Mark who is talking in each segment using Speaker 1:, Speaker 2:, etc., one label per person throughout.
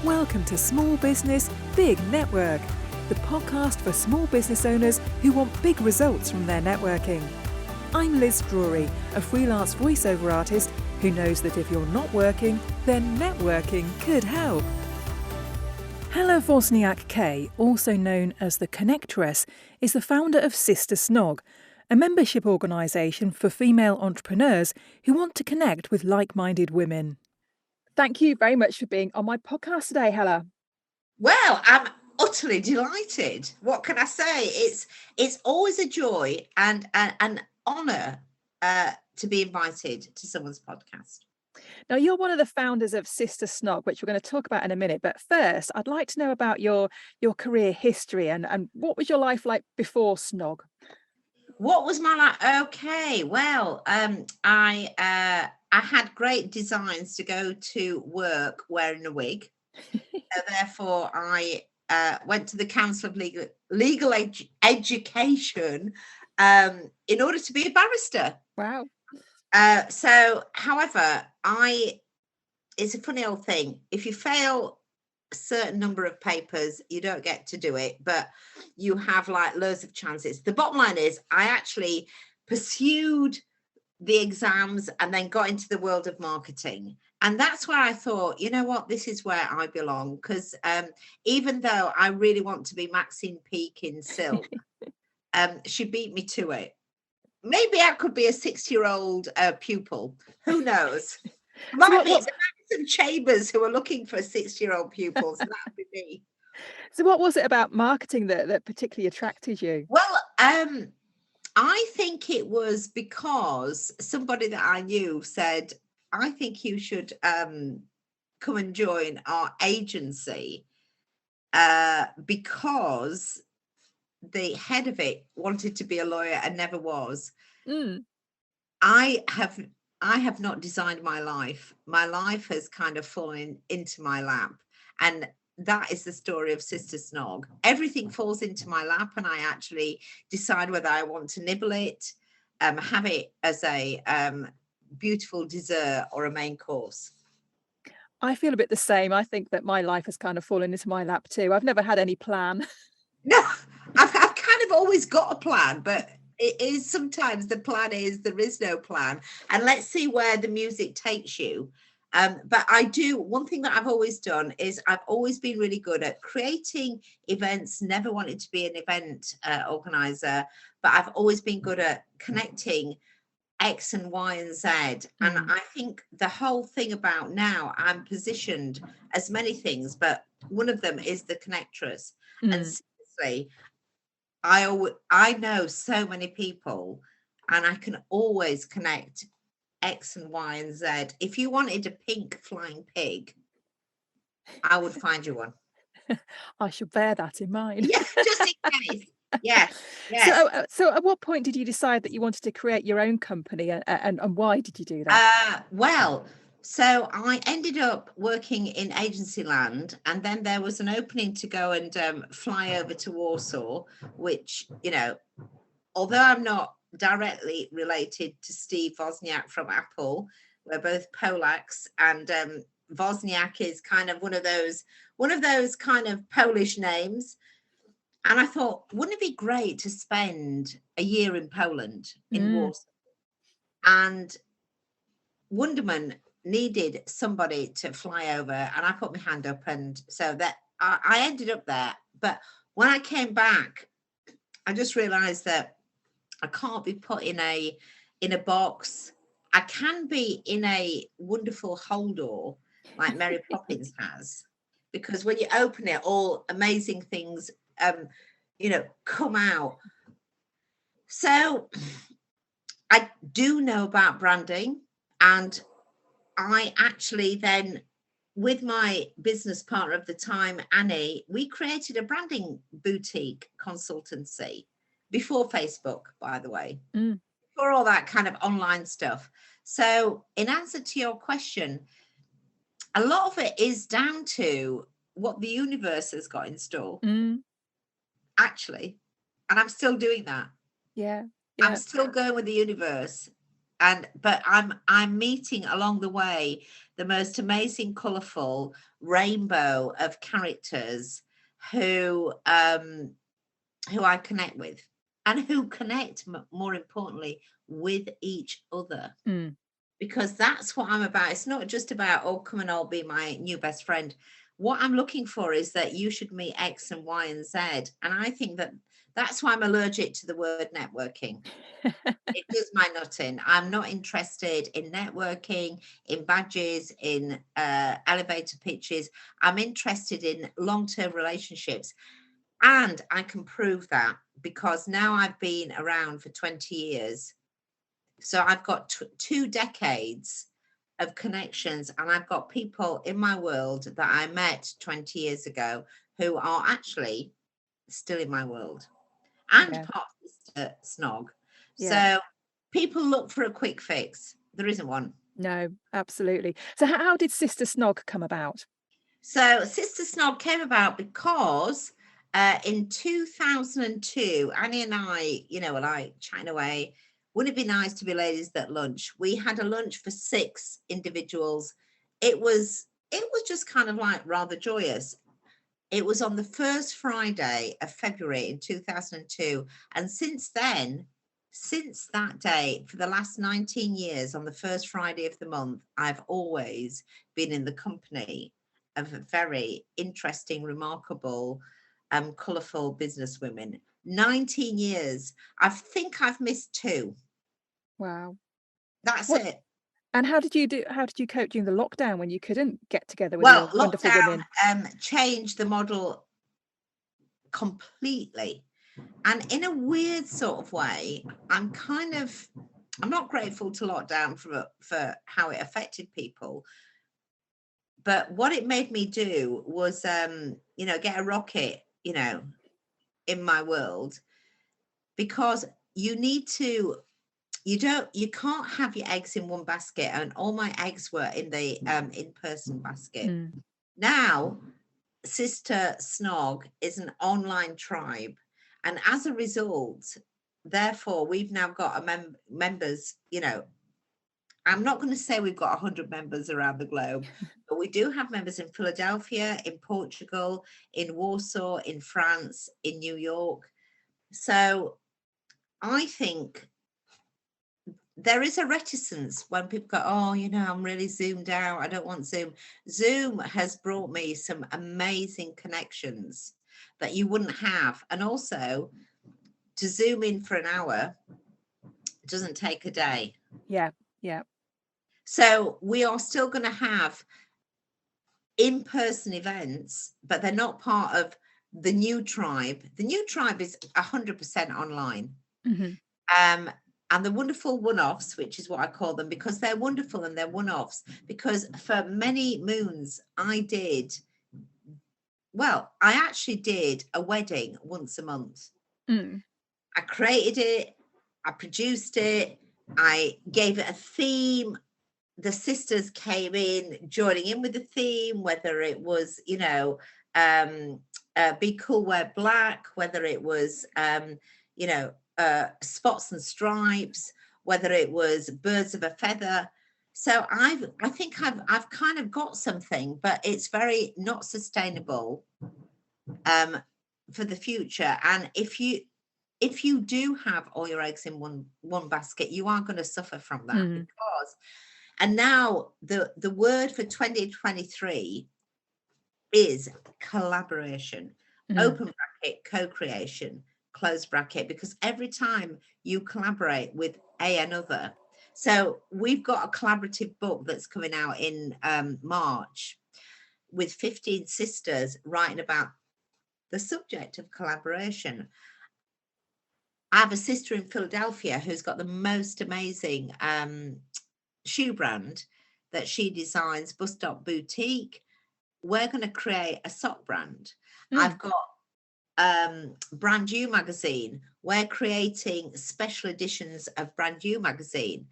Speaker 1: Welcome to Small Business, Big Network, the podcast for small business owners who want big results from their networking. I'm Liz Drury, a freelance voiceover artist who knows that if you're not working, then networking could help. Hela Wozniak-Kay, also known as the Connectress, is the founder of Sister Snog, a membership organisation for female entrepreneurs who want to connect with like-minded women. Thank you very much for being on my podcast today, Hela.
Speaker 2: Well, I'm utterly delighted. What can I say? It's always a joy and an honour to be invited to someone's podcast.
Speaker 1: Now, you're one of the founders of Sister Snog, which we're going to talk about in a minute. But first, I'd like to know about your career history and what was your life like before Snog?
Speaker 2: What was my life? Okay, well, I had great designs to go to work wearing a wig. So therefore, I went to the Council of Legal Education in order to be a barrister.
Speaker 1: Wow.
Speaker 2: However, it's a funny old thing. If you fail a certain number of papers, you don't get to do it, but you have like loads of chances. The bottom line is I actually pursued the exams and then got into the world of marketing. And that's where I thought, you know what, this is where I belong. Because even though I really want to be Maxine Peake in Silk, she beat me to it. Maybe I could be a 60-year-old pupil. Who knows? Might be some Chambers who are looking for 60-year-old pupils. That would be me.
Speaker 1: So what was it about marketing that particularly attracted you?
Speaker 2: Well, I think it was because somebody that I knew said, I think you should come and join our agency because the head of it wanted to be a lawyer and never was. I have not designed my life. My life has kind of fallen into my lap. And that is the story of Sister Snog. Everything falls into my lap and I actually decide whether I want to nibble it, have it as a beautiful dessert or a main course.
Speaker 1: I feel a bit the same. I think that my life has kind of fallen into my lap too. I've never had any plan.
Speaker 2: No, I've kind of always got a plan, but it is sometimes the plan is there is no plan. And let's see where the music takes you. But one thing that I've always done is I've always been really good at creating events, never wanted to be an event organizer, but I've always been good at connecting X and Y and Z. And I think the whole thing about now I'm positioned as many things, but one of them is the connectress. And seriously, I know so many people and I can always connect X and Y and Z. If you wanted a pink flying pig, I would find you one.
Speaker 1: I should bear that in mind.
Speaker 2: Yeah, just in case. Yeah.
Speaker 1: So at what point did you decide that you wanted to create your own company and why did you do that?
Speaker 2: So I ended up working in agency land, and then there was an opening to go and fly over to Warsaw, which, you know, although I'm not directly related to Steve Wozniak from Apple, we're both Polacks, and Wozniak is kind of one of those kind of Polish names. And I thought, wouldn't it be great to spend a year in Poland, in Warsaw? And Wunderman needed somebody to fly over, and I put my hand up, and so that I ended up there. But when I came back, I just realized that I can't be put in a box. I can be in a wonderful holdall like Mary Poppins has, because when you open it, all amazing things come out. So I do know about branding, and I actually then, with my business partner of the time, Annie, we created a branding boutique consultancy before Facebook, by the way, before all that kind of online stuff. So in answer to your question, a lot of it is down to what the universe has got in store, actually. And I'm still doing that.
Speaker 1: Yeah.
Speaker 2: I'm still going with the universe. but I'm meeting along the way the most amazing, colourful rainbow of characters who I connect with, and who connect more importantly with each other. Because that's what I'm about. It's not just about, oh, come and I'll be my new best friend. What I'm looking for is that you should meet X and Y and Z. And I think that's why I'm allergic to the word networking. It does my nut in. I'm not interested in networking, in badges, in elevator pitches. I'm interested in long-term relationships. And I can prove that because now I've been around for 20 years. So I've got 2 decades of connections, and I've got people in my world that I met 20 years ago who are actually still in my world and part of Sister Snog. So people look for a quick fix. There isn't one.
Speaker 1: No, absolutely. So how did Sister Snog come about?
Speaker 2: So Sister Snog came about because in 2002, Annie and I, were like chatting away. Wouldn't it be nice to be ladies at lunch? We had a lunch for 6 individuals. It was just kind of like rather joyous. It was on the first Friday of February in 2002. And since that day, for the last 19 years, on the first Friday of the month, I've always been in the company of very interesting, remarkable, colourful businesswomen. 19 years. I think I've missed 2.
Speaker 1: Wow.
Speaker 2: That's it.
Speaker 1: And how did you cope during the lockdown when you couldn't get together with your wonderful women?
Speaker 2: Changed the model completely. And in a weird sort of way, I'm not grateful to lockdown for how it affected people. But what it made me do was, get a rocket, in my world, because you can't have your eggs in one basket, and all my eggs were in the in-person basket. Now, Sister Snog is an online tribe, and as a result, therefore, we've now got members, I'm not going to say we've got 100 members around the globe, but we do have members in Philadelphia, in Portugal, in Warsaw, in France, in New York. So I think there is a reticence when people go, oh, I'm really zoomed out. I don't want Zoom. Zoom has brought me some amazing connections that you wouldn't have. And also, to Zoom in for an hour doesn't take a day.
Speaker 1: Yeah.
Speaker 2: So we are still going to have in-person events, but they're not part of the new tribe. The new tribe is 100% online. And the wonderful one-offs, which is what I call them, because they're wonderful and they're one-offs, because for many moons I actually did a wedding once a month. I created it, I produced it, I gave it a theme. The sisters came in, joining in with the theme, whether it was, be cool, wear black, whether it was, spots and stripes, whether it was birds of a feather. So I think I've kind of got something, but it's very not sustainable for the future. And if you do have all your eggs in one basket, you are going to suffer from that because. And now the word for 2023 is collaboration, open bracket, co-creation, close bracket, because every time you collaborate with another. So we've got a collaborative book that's coming out in March with 15 sisters writing about the subject of collaboration. I have a sister in Philadelphia who's got the most amazing shoe brand that she designs, Bus Stop Boutique. We're going to create a sock brand. I've got Brand New magazine. We're creating special editions of Brand New magazine.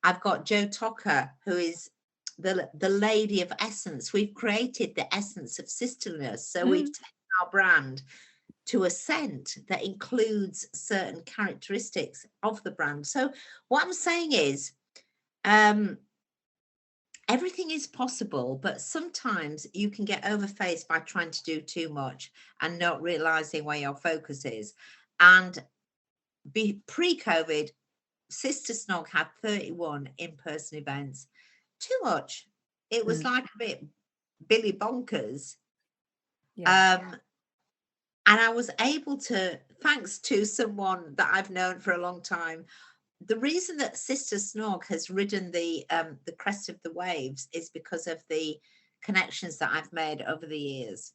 Speaker 2: I've got Jo Tocker, who is the lady of essence. We've created the essence of sisterliness. So we've taken our brand to a scent that includes certain characteristics of the brand. So what I'm saying is, Everything is possible, but sometimes you can get overfaced by trying to do too much and not realizing where your focus is. And pre-COVID, Sister Snog had 31 in-person events. Too much. It was like a bit Billy Bonkers. And I was able to, thanks to someone that I've known for a long time, the reason that Sister Snog has ridden the crest of the waves is because of the connections that I've made over the years.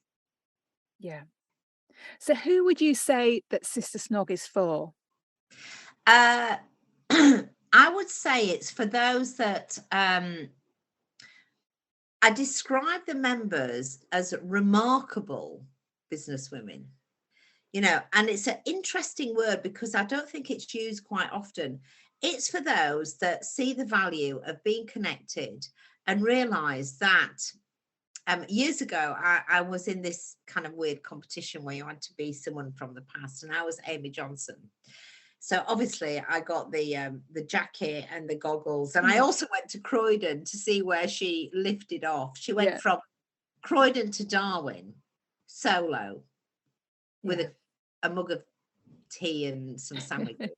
Speaker 1: Yeah. So who would you say that Sister Snog is for?
Speaker 2: I would say it's for those that I describe the members as remarkable businesswomen. You know, and it's an interesting word because I don't think it's used quite often. It's for those that see the value of being connected and realize that years ago, I was in this kind of weird competition where you had to be someone from the past, and I was Amy Johnson. So obviously I got the jacket and the goggles, and I also went to Croydon to see where she lifted off. She went from Croydon to Darwin solo with a mug of tea and some sandwiches.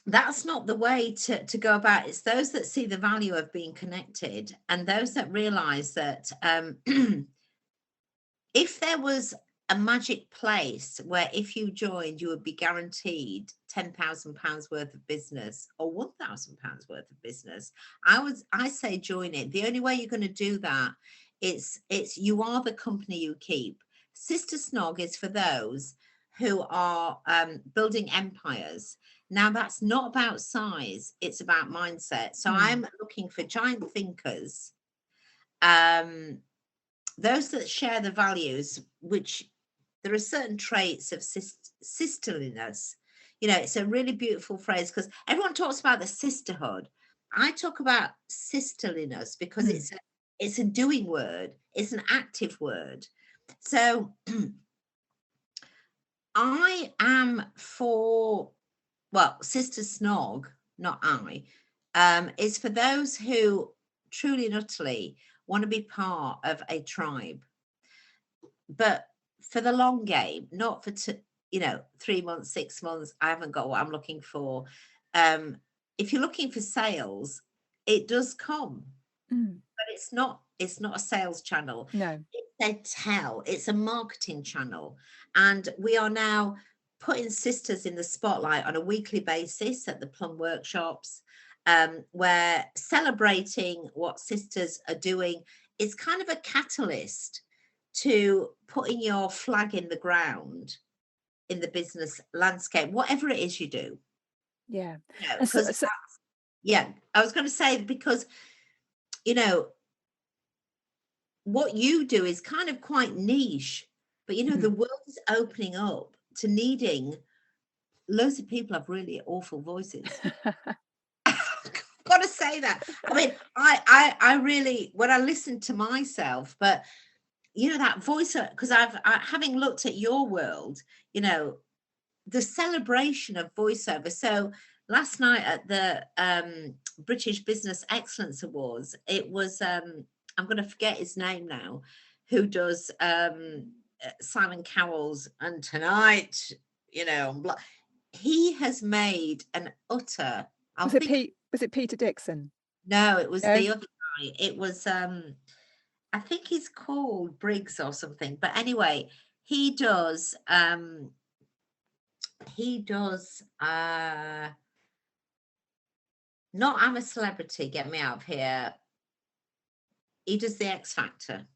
Speaker 2: That's not the way to go about it. It's those that see the value of being connected and those that realize that if there was a magic place where if you joined, you would be guaranteed £10,000 worth of business or £1,000 worth of business, I say join it. The only way you're going to do that, it's you are the company you keep. Sister Snog is for those who are building empires. Now, that's not about size, it's about mindset. So I'm looking for giant thinkers, those that share the values, which there are certain traits of sisterliness. You know, it's a really beautiful phrase because everyone talks about the sisterhood. I talk about sisterliness because it's a doing word, it's an active word. So I am for, well, Sister Snog, not I, is for those who truly and utterly want to be part of a tribe, but for the long game, not for 3 months, 6 months. I haven't got what I'm looking for. If you're looking for sales, it does come, but it's not a sales channel.
Speaker 1: No,
Speaker 2: it's a marketing channel, and we are now putting sisters in the spotlight on a weekly basis at the Plum workshops. We're celebrating what sisters are doing. It's kind of a catalyst to putting your flag in the ground in the business landscape, whatever it is you do.
Speaker 1: Yeah.
Speaker 2: Because I was going to say, because what you do is kind of quite niche, but the world is opening up to needing loads of people have really awful voices. Got to say that. I mean, I really, when I listen to myself, but that voice, because having looked at your world, the celebration of voiceover. So last night at the British Business Excellence Awards, it was I'm going to forget his name now, who does Simon Cowell's And Tonight, he has made an utter.
Speaker 1: Was it Peter Dixon?
Speaker 2: No, it was the other guy. It was I think he's called Briggs or something. But anyway, he does not I'm a Celebrity, get me out of here. He does the X Factor.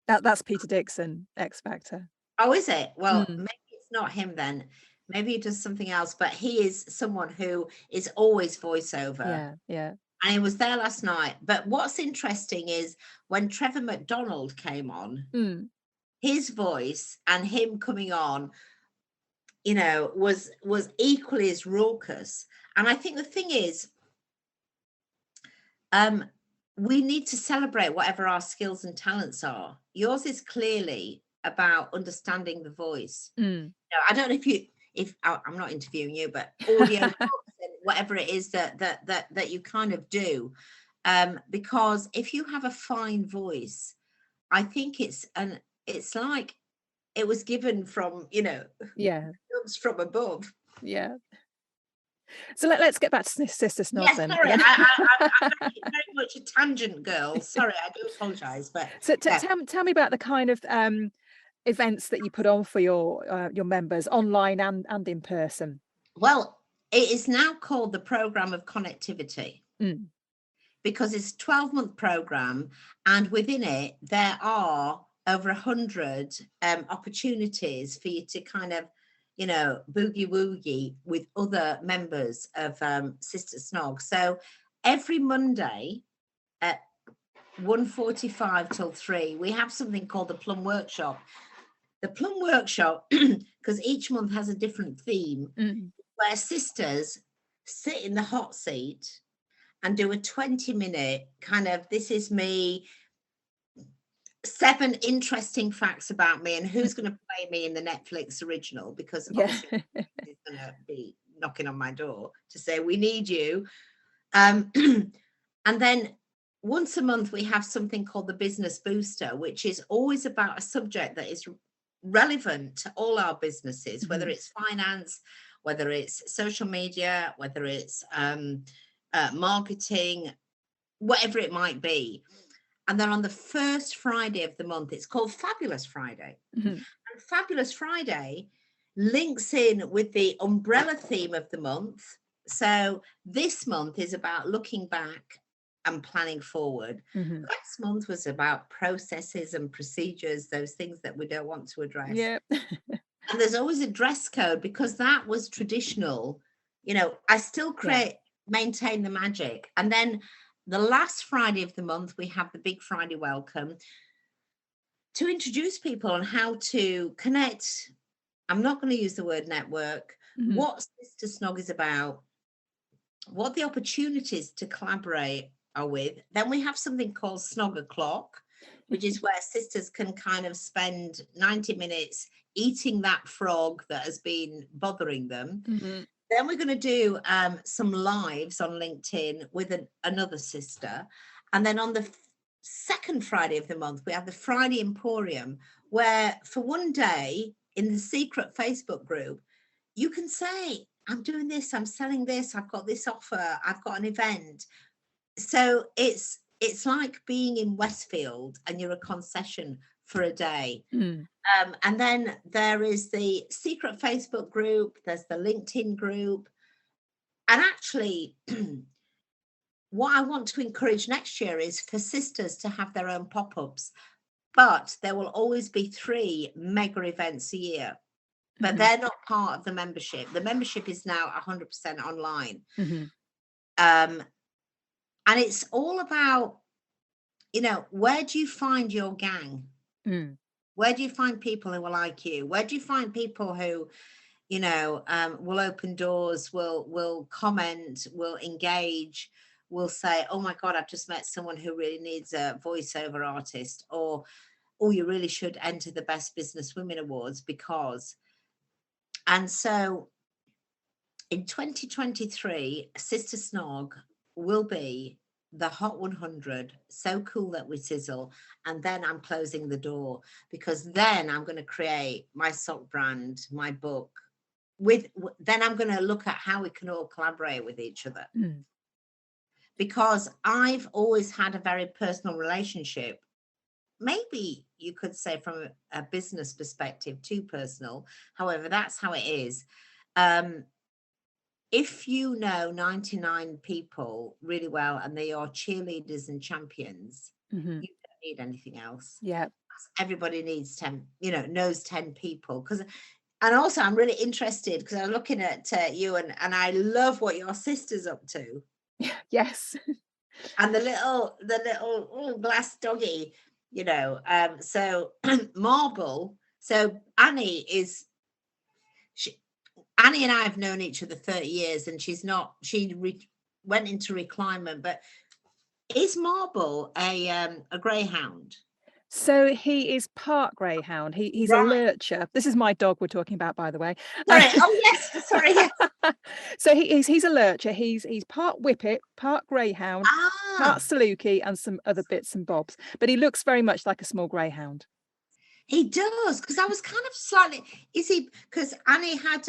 Speaker 1: That's Peter Dixon, X Factor.
Speaker 2: Oh, is it? Well, maybe it's not him then. Maybe he does something else, but he is someone who is always voiceover.
Speaker 1: Yeah.
Speaker 2: And he was there last night. But what's interesting is when Trevor McDonald came on, his voice and him coming on, was equally as raucous. And I think the thing is, we need to celebrate whatever our skills and talents are. Yours is clearly about understanding the voice. I don't know if I'm not interviewing you, but audio books and whatever it is that you kind of do. Because if you have a fine voice, I think it's like it was given from, from above.
Speaker 1: Yeah. So let's get back to Sister Snog
Speaker 2: Yes,
Speaker 1: then.
Speaker 2: sorry, I'm very much a tangent girl. Sorry, I do apologise. But
Speaker 1: so tell me about the kind of events that you put on for your members, online and in person.
Speaker 2: Well, it is now called the Programme of Connectivity. Because it's a 12-month program, and within it there are over 100 opportunities for you to kind of, boogie woogie with other members of Sister Snog. So every Monday at 1:45 till 3, we have something called the Plum Workshop. The Plum Workshop, because each month has a different theme, where sisters sit in the hot seat and do a 20-minute kind of, this is me, 7 interesting facts about me, and who's going to play me in the Netflix original, because obviously he's going to be knocking on my door to say, we need you. And then once a month, we have something called the Business Booster, which is always about a subject that is relevant to all our businesses, whether it's finance, whether it's social media, whether it's marketing, whatever it might be. And then on the first Friday of the month, it's called Fabulous Friday. And Fabulous Friday links in with the umbrella theme of the month. So this month is about looking back and planning forward. Last month was about processes and procedures, those things that we don't want to address. And there's always a dress code, because that was traditional. I still maintain the magic. And then the last Friday of the month, we have the Big Friday Welcome to introduce people on how to connect. I'm not going to use the word network, what Sister Snog is about, what the opportunities to collaborate are with. Then we have something called Snog O'Clock, which is where sisters can kind of spend 90 minutes eating that frog that has been bothering them. Then we're going to do some lives on LinkedIn with another sister. And then on the second Friday of the month, we have the Friday Emporium, where for one day in the secret Facebook group, you can say, I'm doing this, I'm selling this, I've got this offer, I've got an event. So it's like being in Westfield and you're a concession for a day. And then there is the secret Facebook group, there's the LinkedIn group. And actually, what I want to encourage next year is for sisters to have their own pop-ups, but there will always be 3 mega events a year, but they're not part of the membership. The membership is now 100% online. And it's all about, where do you find your gang? Where do you find people who are like you? Where do you find people who, will open doors, will comment, will engage, will say, oh my God, I've just met someone who really needs a voiceover artist, or, oh, you really should enter the Best Business Women Awards because. And so in 2023, Sister Snog will be the Hot 100, so cool that we sizzle. And then I'm closing the door, because then I'm going to create my sock brand, my book. Then I'm going to look at how we can all collaborate with each other. Because I've always had a very personal relationship. Maybe you could say from a business perspective, too personal. However, that's how it is. If you know 99 people really well and they are cheerleaders and champions, you don't need anything else. Everybody needs 10, knows 10 people. And also I'm really interested, because I'm looking at you and I love what your sister's up to.
Speaker 1: Yes.
Speaker 2: And the little glass doggy, so Marble. So Annie and I have known each other 30 years, and she went into reclinement. But is Marble a greyhound?
Speaker 1: So he is part greyhound. He's a
Speaker 2: Right.
Speaker 1: lurcher. This is my dog we're talking about, by the way.
Speaker 2: Sorry. Oh, yes. Sorry. Yes.
Speaker 1: So he's a lurcher. He's part whippet, part greyhound, part
Speaker 2: Ah,
Speaker 1: Saluki, and some other bits and bobs. But he looks very much like a small greyhound.
Speaker 2: he does. Because I was kind of slightly, is he, because Annie had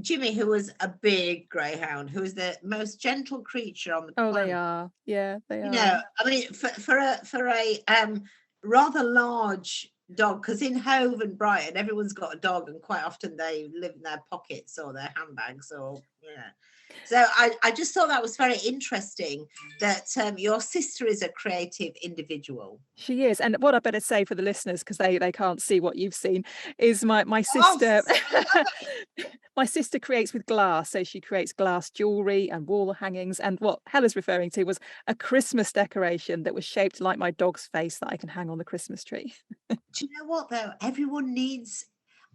Speaker 2: Jimmy, who was a big greyhound, who was the most gentle creature on the
Speaker 1: Oh, they
Speaker 2: planet.
Speaker 1: are. Yeah, they
Speaker 2: You
Speaker 1: are.
Speaker 2: know, I mean, for a rather large dog, because in Hove and Brighton, everyone's got a dog, and quite often they live in their pockets or their handbags, or yeah. So I just thought that was very interesting that your sister is a creative individual.
Speaker 1: She is. And what I better say for the listeners, because they can't see what you've seen, is my
Speaker 2: Oh,
Speaker 1: sister my sister creates with glass. So she creates glass jewelry and wall hangings. And what Hela's referring to was a Christmas decoration that was shaped like my dog's face that I can hang on the Christmas tree.
Speaker 2: do you know what though? Everyone needs.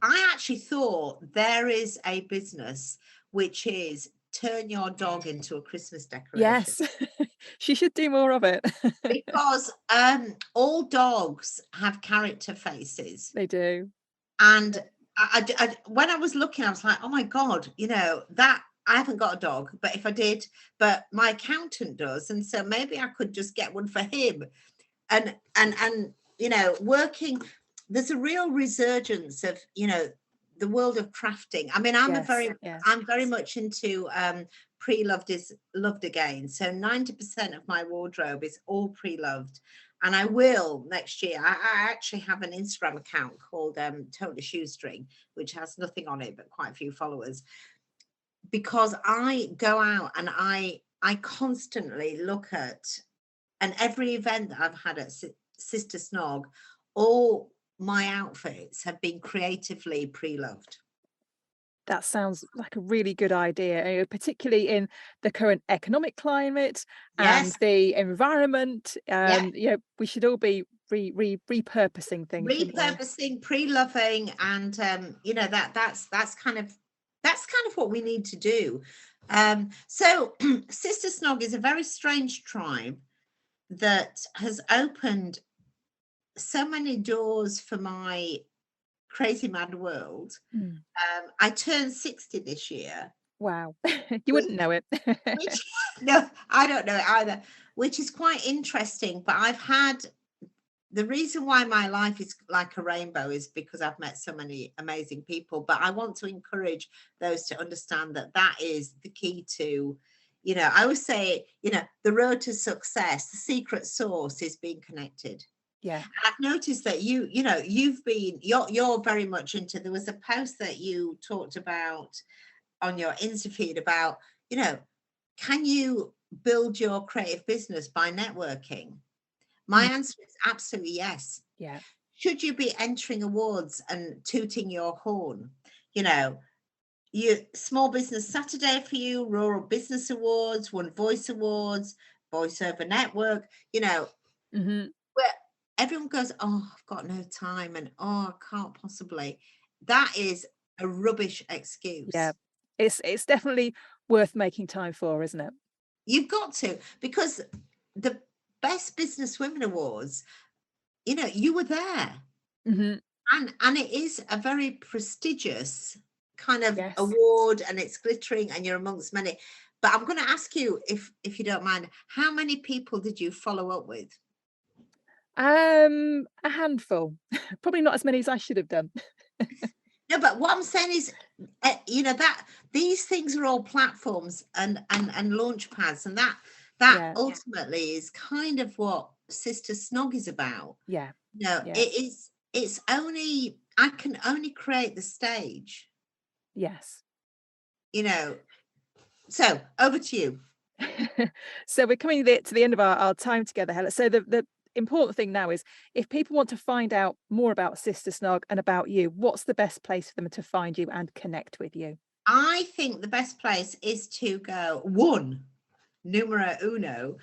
Speaker 2: I actually thought there is a business which is turn your dog into a Christmas decoration.
Speaker 1: Yes, she should do more of it.
Speaker 2: Because all dogs have character faces,
Speaker 1: They do.
Speaker 2: and when I was looking, I was like, oh my god, that I haven't got a dog, but if I did, but my accountant does, and so maybe I could just get one for him, and working. There's a real resurgence of the world of crafting. I mean,
Speaker 1: Yes.
Speaker 2: I'm very much into pre-loved is loved again. So 90% of my wardrobe is all pre-loved. And I will next year. I actually have an Instagram account called Totally Shoestring, which has nothing on it but quite a few followers. Because I go out and I constantly look at, and every event that I've had at Sister Snog, all my outfits have been creatively pre-loved.
Speaker 1: That sounds like a really good idea, particularly in the current economic climate and
Speaker 2: Yes,
Speaker 1: the environment.
Speaker 2: yeah,
Speaker 1: We should all be repurposing things, shouldn't we?
Speaker 2: repurposing, pre-loving, and that's kind of what we need to do. So Sister Snog is a very strange tribe that has opened so many doors for my crazy mad world.
Speaker 1: Mm.
Speaker 2: I turned 60 this year.
Speaker 1: Wow, you
Speaker 2: which,
Speaker 1: wouldn't know it.
Speaker 2: which no, I don't know it either, which is quite interesting. But I've had the reason why my life is like a rainbow is because I've met so many amazing people. But I want to encourage those to understand that that is the key to, I always say, the road to success, the secret sauce is being connected.
Speaker 1: Yeah.
Speaker 2: And I've noticed that you're very much into. There was a post that you talked about on your Insta feed about, can you build your creative business by networking? My
Speaker 1: Mm.
Speaker 2: answer is absolutely yes.
Speaker 1: Yeah.
Speaker 2: Should you be entering awards and tooting your horn? You Small Business Saturday for you, Rural Business Awards, One Voice Awards, Voice Over Network,
Speaker 1: Hmm.
Speaker 2: where everyone goes, oh, I've got no time, and oh, I can't possibly. That is a rubbish excuse.
Speaker 1: Yeah. It's definitely worth making time for, isn't it?
Speaker 2: You've got to, because the Best Business Women Awards, you were there.
Speaker 1: Hmm.
Speaker 2: And it is a very prestigious kind of
Speaker 1: Yes.
Speaker 2: award, and it's glittering, and you're amongst many. But I'm going to ask you, if you don't mind, how many people did you follow up with?
Speaker 1: A handful. Probably not as many as I should have done.
Speaker 2: No, but what I'm saying is, that these things are all platforms and launch pads, and that
Speaker 1: Yeah.
Speaker 2: ultimately is kind of what Sister Snog is about.
Speaker 1: Yeah.
Speaker 2: No,
Speaker 1: Yeah.
Speaker 2: it's only, I can only create the stage,
Speaker 1: Yes.
Speaker 2: So over to you.
Speaker 1: So we're coming to the end of our time together, Helen. So the important thing now is, if people want to find out more about Sister Snog and about you, what's the best place for them to find you and connect with you?
Speaker 2: I think the best place is to go, one, numero uno,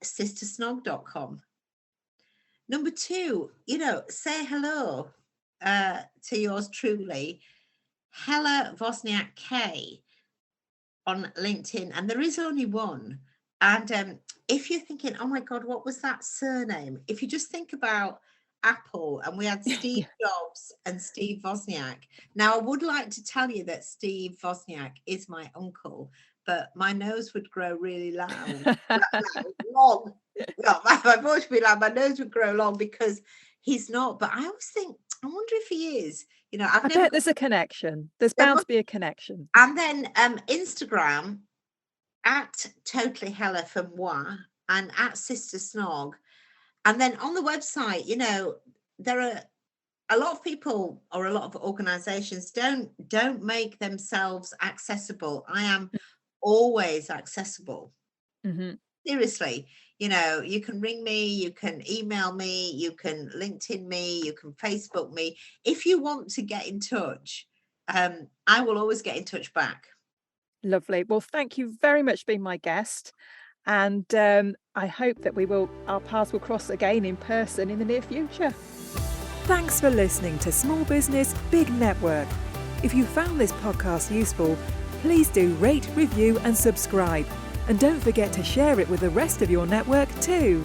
Speaker 2: sistersnog.com. Number two, say hello to yours truly, Hela Wozniak-Kay, on LinkedIn. And there is only one. And if you're thinking, oh my God, what was that surname? If you just think about Apple, and we had Steve Jobs and Steve Wozniak. Now, I would like to tell you that Steve Wozniak is my uncle, but my nose would grow really long. Well, my voice would be loud, my nose would grow long because he's not. But I always think, I wonder if he is. You know,
Speaker 1: I bet there's a connection. There's bound to be a connection.
Speaker 2: And then Instagram at Totally Hela for moi and at Sister Snog. And then on the website, you know, there are a lot of people or a lot of organizations don't make themselves accessible. I am always accessible.
Speaker 1: Mm-hmm.
Speaker 2: Seriously, you know, you can ring me, you can email me, you can LinkedIn me, you can Facebook me. If you want to get in touch, I will always get in touch back.
Speaker 1: Lovely. Well, thank you very much for being my guest. And I hope that our paths will cross again in person in the near future.
Speaker 3: Thanks for listening to Small Business, Big Network. If you found this podcast useful, please do rate, review and subscribe. And don't forget to share it with the rest of your network too.